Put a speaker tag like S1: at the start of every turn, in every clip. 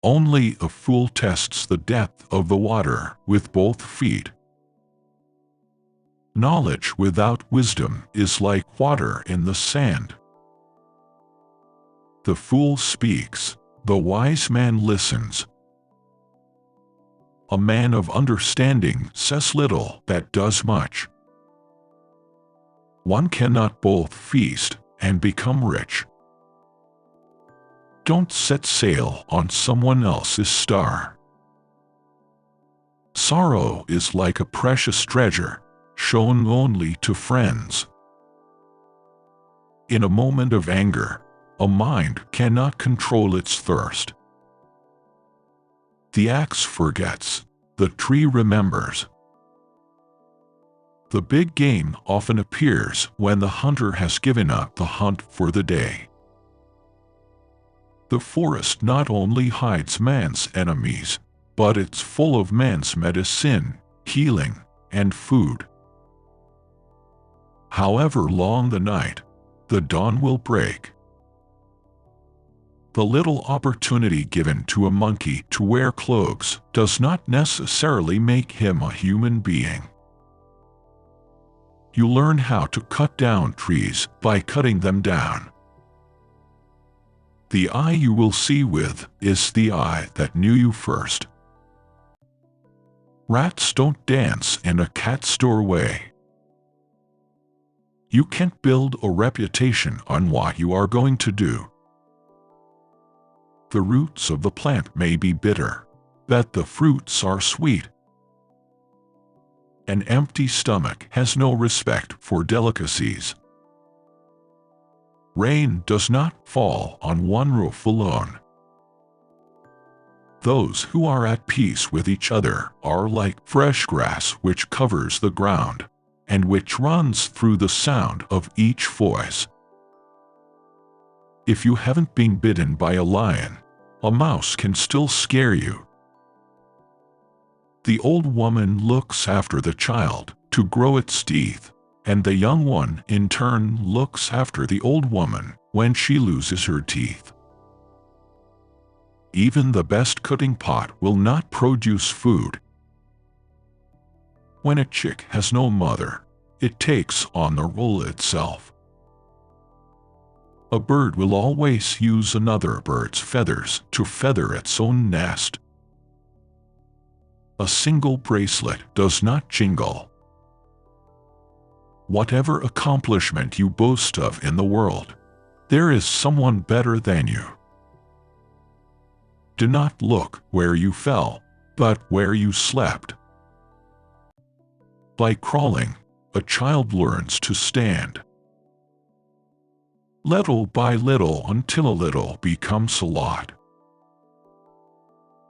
S1: Only a fool tests the depth of the water with both feet. Knowledge without wisdom is like water in the sand. The fool speaks, the wise man listens. A man of understanding says little that does much. One cannot both feast and become rich. Don't set sail on someone else's star. Sorrow is like a precious treasure, shown only to friends. In a moment of anger, a mind cannot control its thirst. The axe forgets, the tree remembers. The big game often appears when the hunter has given up the hunt for the day. The forest not only hides man's enemies, but it's full of man's medicine, healing, and food. However long the night, the dawn will break. The little opportunity given to a monkey to wear clothes does not necessarily make him a human being. You learn how to cut down trees by cutting them down. The eye you will see with is the eye that knew you first. Rats don't dance in a cat's doorway. You can't build a reputation on what you are going to do. The roots of the plant may be bitter, but the fruits are sweet. An empty stomach has no respect for delicacies. Rain does not fall on one roof alone. Those who are at peace with each other are like fresh grass which covers the ground, and which runs through the sound of each voice. If you haven't been bitten by a lion, a mouse can still scare you. The old woman looks after the child to grow its teeth, and the young one in turn looks after the old woman when she loses her teeth. Even the best cooking pot will not produce food. When a chick has no mother, it takes on the role itself. A bird will always use another bird's feathers to feather its own nest. A single bracelet does not jingle. Whatever accomplishment you boast of in the world, there is someone better than you. Do not look where you fell, but where you slept. By crawling, a child learns to stand. Little by little until a little becomes a lot.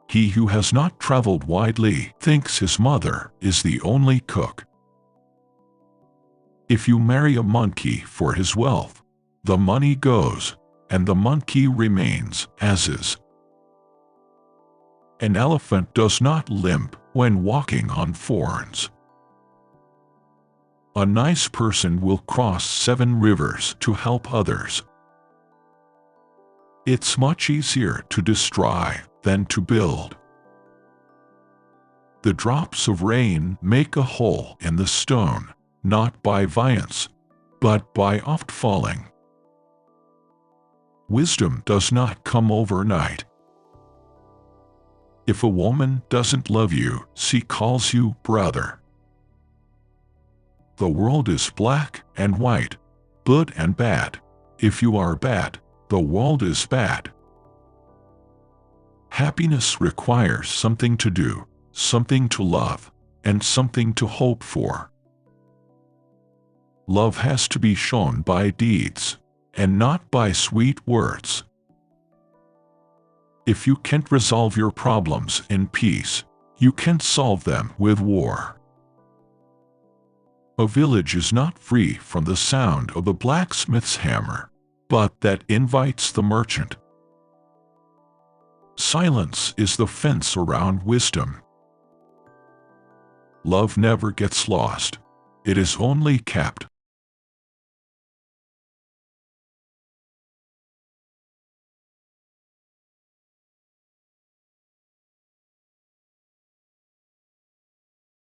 S1: He who has not traveled widely thinks his mother is the only cook. If you marry a monkey for his wealth, the money goes, and the monkey remains as is. An elephant does not limp when walking on thorns. A nice person will cross 7 rivers to help others. It's much easier to destroy than to build. The drops of rain make a hole in the stone, not by violence, but by oft falling. Wisdom does not come overnight. If a woman doesn't love you, she calls you brother. The world is black and white, good and bad. If you are bad, the world is bad. Happiness requires something to do, something to love, and something to hope for. Love has to be shown by deeds, and not by sweet words. If you can't resolve your problems in peace, you can't solve them with war. A village is not free from the sound of the blacksmith's hammer, but that invites the merchant. Silence is the fence around wisdom. Love never gets lost. It is only kept.